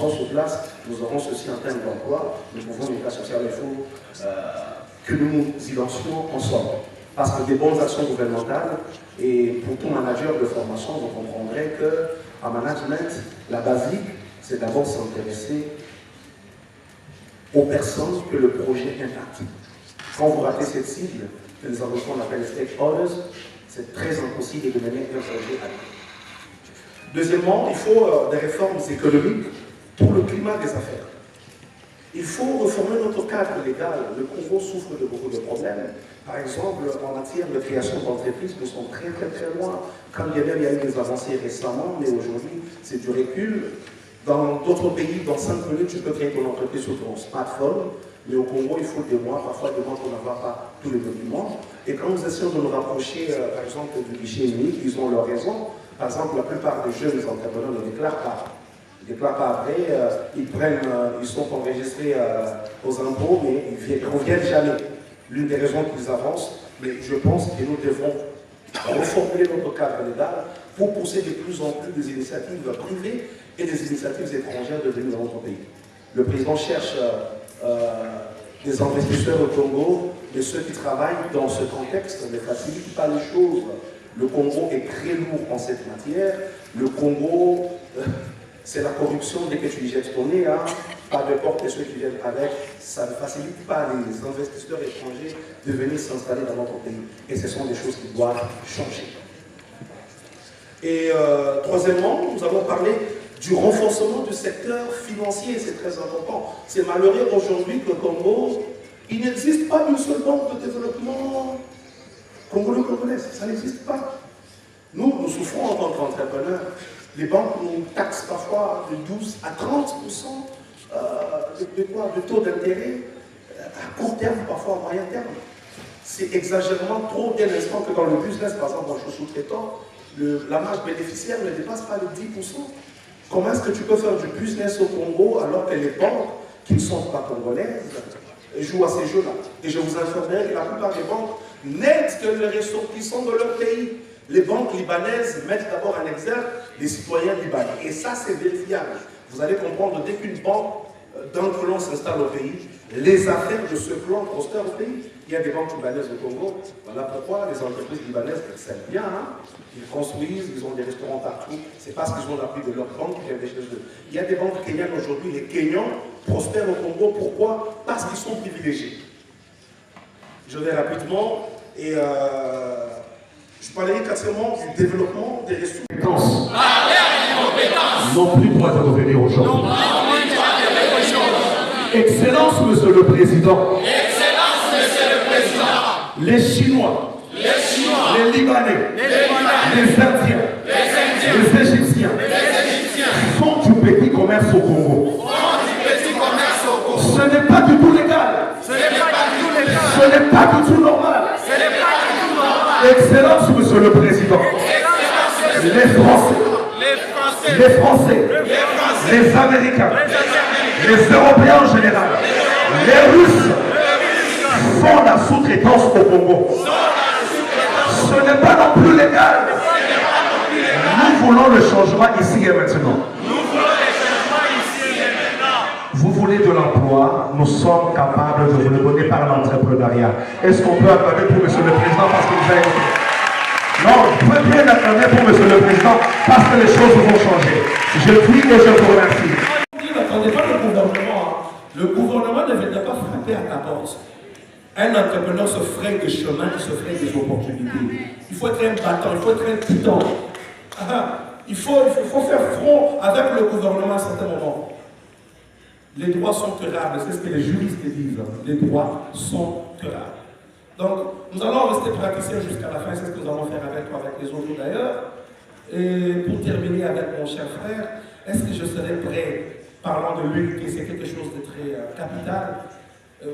serons sur place, nous aurons ceci en termes d'emploi, nous pouvons l'État social, il faut que nous nous identifions ensemble. Parce que des bonnes actions gouvernementales, et pour tout manager de formation, vous comprendrez qu'en management, la basique, c'est d'abord s'intéresser aux personnes que le projet impacte. Quand vous ratez cette cible, que les Anglophones appellent stakeholders, c'est très impossible de mener un projet à l'autre. Deuxièmement, il faut des réformes économiques pour le climat des affaires. Il faut reformer notre cadre légal. Le Congo souffre de beaucoup de problèmes. Par exemple, en matière de création d'entreprises, nous sommes très loin. Quand il y a eu des avancées récemment, mais aujourd'hui, c'est du recul. Dans d'autres pays, dans 5 minutes, tu peux créer ton entreprise sur ton smartphone. Mais au Congo, il faut des mois, parfois des mois pour n'avoir pas tous les documents. Et quand nous essayons de nous rapprocher, par exemple, du guichet unique, ils ont leur raison. Par exemple, la plupart des jeunes entrepreneurs ne déclarent pas. Ils ne déclarent pas après, ils sont enregistrés aux impôts, mais ils ne reviennent jamais. L'une des raisons qu'ils avancent, mais je pense que nous devons reformuler notre cadre légal pour pousser de plus en plus des initiatives privées et des initiatives étrangères de venir dans notre pays. Le président cherche des investisseurs au Congo, mais ceux qui travaillent dans ce contexte ne facilitent pas les choses. Le Congo est très lourd en cette matière. Le Congo, c'est la corruption dès que tu y jettes ton nez, hein. Pas de porte et ceux qui viennent avec, ça ne facilite pas les investisseurs étrangers de venir s'installer dans notre pays. Et ce sont des choses qui doivent changer. Et troisièmement, nous avons parlé du renforcement du secteur financier, c'est très important. C'est malheureux aujourd'hui que le Congo, il n'existe pas une seule banque de développement congolais-congolaise, ça n'existe pas. Nous souffrons en tant qu'entrepreneurs. Les banques nous taxent parfois de 12 à 30% de taux d'intérêt à court terme, parfois à moyen terme. C'est exagérément trop dès l'instant que dans le business, par exemple, moi je suis sous-traitant, la marge bénéficiaire ne dépasse pas les 10%. Comment est-ce que tu peux faire du business au Congo alors que les banques qui ne sont pas congolaises jouent à ces jeux-là? Et je vous informerai que la plupart des banques n'aident que les ressortissants de leur pays. Les banques libanaises mettent d'abord en exergue les citoyens libanais. Et ça, c'est vérifiable. Vous allez comprendre, dès qu'une banque d'un clan s'installe au pays, les affaires de ce clan prospèrent au pays. Il y a des banques libanaises au Congo. Voilà pourquoi les entreprises libanaises excellent bien. Hein? Ils construisent, ils ont des restaurants partout. C'est parce qu'ils ont l'appui de leur banque qui viennent de chez eux. Il y a des banques kenyanes aujourd'hui. Les Kenyans prospèrent au Congo. Pourquoi? Parce qu'ils sont privilégiés. Je vais rapidement et je parlerai quatrièmement du développement des ressources. Non plus droit de revenir aujourd'hui. Excellence, Monsieur le Président. Excellence, Monsieur le Président. Les Chinois, les Libanais, les Indiens, les Égyptiens font du petit commerce au Congo. Ce n'est pas du tout légal. Ce n'est pas du tout normal. Excellence, Monsieur le Président. Les Français, les Américains, les Européens en général, les Russes font la sous-traitance au Congo. Ce n'est pas non plus légal. Nous voulons le changement ici et maintenant. Vous voulez de l'emploi, nous sommes capables de vous le donner par l'entrepreneuriat. Est-ce qu'on peut acclamer pour Monsieur le Président parce qu'il nous a écouté? Non, vous pouvez bien acclamer pour Monsieur le Président parce que les choses vont changer. Je prie et je vous remercie. N'attendez pas le gouvernement. Le gouvernement ne vient pas frapper à ta porte. Un entrepreneur se fraye des chemins, il se fraye des opportunités. Il faut être un battant, il faut être un titan. Il faut faire front avec le gouvernement à certains moments. Les droits sont teurables, c'est ce que les juristes disent. Les droits sont teurables. Donc, nous allons rester praticiens jusqu'à la fin, c'est ce que nous allons faire avec toi, avec les autres d'ailleurs. Et pour terminer avec mon cher frère, est-ce que je serai prêt, parlant de l'unité, c'est quelque chose de très capital.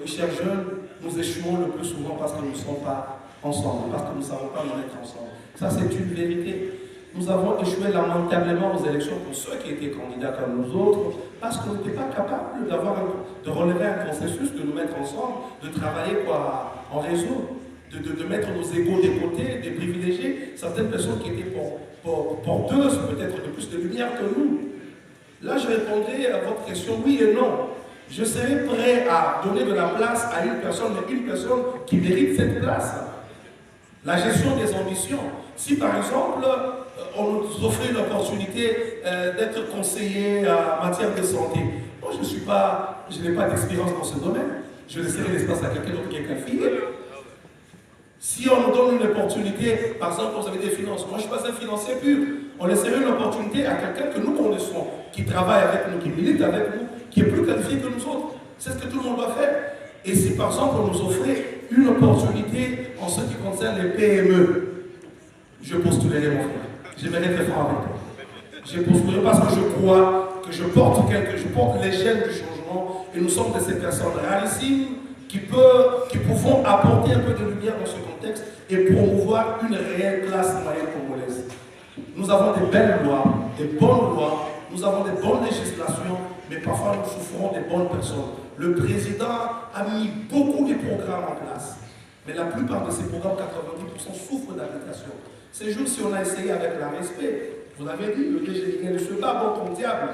Chers jeunes, nous échouons le plus souvent parce que nous ne sommes pas ensemble, parce que nous ne savons pas nous mettre ensemble. Ça, c'est une vérité. Nous avons échoué lamentablement aux élections pour ceux qui étaient candidats comme nous autres, parce qu'on n'était pas capable de relever un consensus, de nous mettre ensemble, de travailler en réseau, de mettre nos égos des côtés, des privilégiés, certaines personnes qui étaient porteuses peut-être de plus de lumière que nous. Là, je répondrai à votre question oui et non. Je serai prêt à donner de la place à une personne, mais une personne qui mérite cette place. La gestion des ambitions. Si par exemple, on nous offrait l'opportunité d'être conseiller en matière de santé, moi je n'ai pas d'expérience dans ce domaine. Je laisserai l'espace à quelqu'un d'autre qui est qualifié. Si on nous donne une opportunité, par exemple, vous avez des finances, moi je ne suis pas un financier pur, on laisserait une opportunité à quelqu'un que nous connaissons, qui travaille avec nous, qui milite avec nous, qui est plus qualifié que nous autres. C'est ce que tout le monde doit faire. Et si par exemple on nous offrait une opportunité en ce qui concerne les PME, je postulerai mon frère. Je vais être franc avec toi. Je postulerai parce que je crois que je porte les gènes du changement et nous sommes de ces personnes rarissimes qui pouvons apporter un peu de lumière dans ce contexte et promouvoir une réelle classe moyenne congolaise. Nous avons des belles lois, des bonnes lois, nous avons des bonnes législations, mais parfois nous souffrons des bonnes personnes. Le président a mis beaucoup de programmes en place, mais la plupart de ces programmes, 90%, souffrent d'application. Ces jours-ci, on a essayé avec la respect. Vous l'avez dit, le DG vient de se battre comme diable,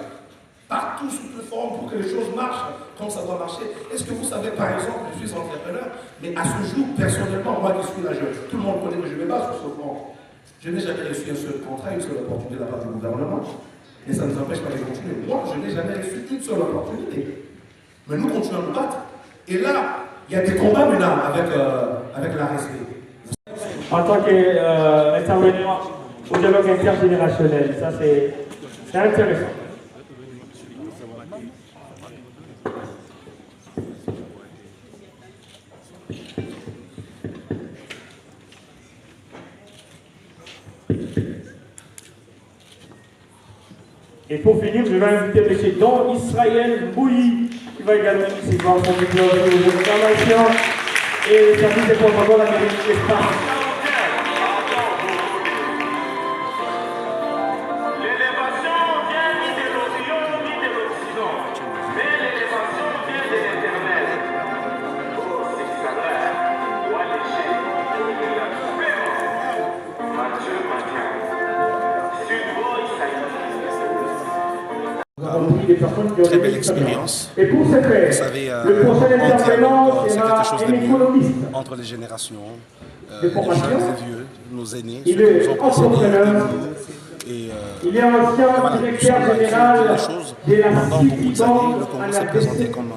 partout sous toutes les formes pour que les choses marchent comme ça doit marcher. Est-ce que vous savez, par exemple, je suis entrepreneur, mais à ce jour, personnellement, moi qui suis là, tout le monde connaît que je me bats sur ce front. Je n'ai jamais reçu un seul contrat, une seule opportunité de la part du gouvernement. Et ça ne nous empêche pas de continuer. Moi, je n'ai jamais reçu une seule opportunité. Mais nous continuons à nous battre. Et là, il y a des combats maintenant avec la respect. En tant qu'intervenant au dialogue intergénérationnel, ça c'est intéressant. Et pour finir, je vais inviter M. Don Israël Bouilly, qui va également recevoir son diplôme de formation et le service de protocole américain d'espace. L'élévation vient ni de l'Orient ni de l'Occident, mais l'élévation vient de l'Éternel. Oh, c'est ça là, doit léger de la paix. Mathieu Mathieu, Sud-Bois, Très belle expérience. Et pour ce faire, vous savez, le prochain intervenant c'est quelque chose sera de un mieux économiste entre les générations, de les formation. jeunes et vieux, nos aînés, Il ceux qui est nous ont précédés, entrepreneur. et Il est ancien voilà, directeur nous sommes là, général des choses. de la Pendant beaucoup City de années, Bank le Congo en s'est présenté RDC. comme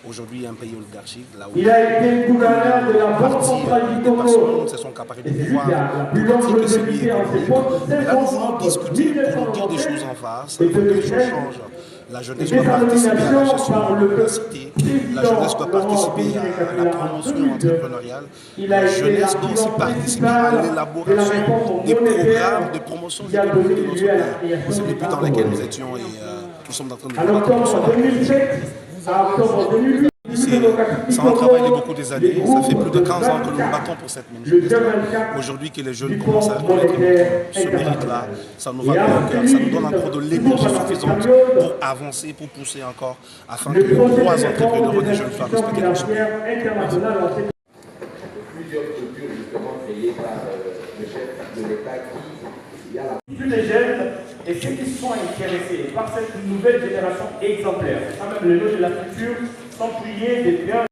aujourd'hui un pays oligarchique, là où Il a été gouverneur de la Banque partie centrale du des Congo. personnes se sont accaparées Et du c'est lui pouvoir qui a la plus longue politique et celui longévité en ses économique. postes. Mais là, nous voulons discuter pour dire des choses en face, Et pour que les choses que changent. La jeunesse et doit sa participer à la nomination gestion par de le la cité, la jeunesse doit participer à la promotion entrepreneuriale, la jeunesse doit aussi participer à l'élaboration des programmes de promotion économique de notre pays. C'est le but dans lequel nous étions et nous sommes en train de En octobre 2007 à octobre 2008, ça a travaillé beaucoup des années, ça fait plus de 15 ans que nous nous battons pour cette même jeunesse. Aujourd'hui que les jeunes commencent à reconnaître ce mérite-là, ça nous va dans le cœur, ça nous donne encore de l'énergie suffisante pour avancer, pour pousser encore, afin que les droits entrepreneurs des jeunes soient respectés dans ce pays. Plusieurs structures justement créées par le chef de l'État qui a la... Tous les jeunes et ceux qui sont intéressés par cette nouvelle génération exemplaire, quand même le nom de la structure, sont priés de bien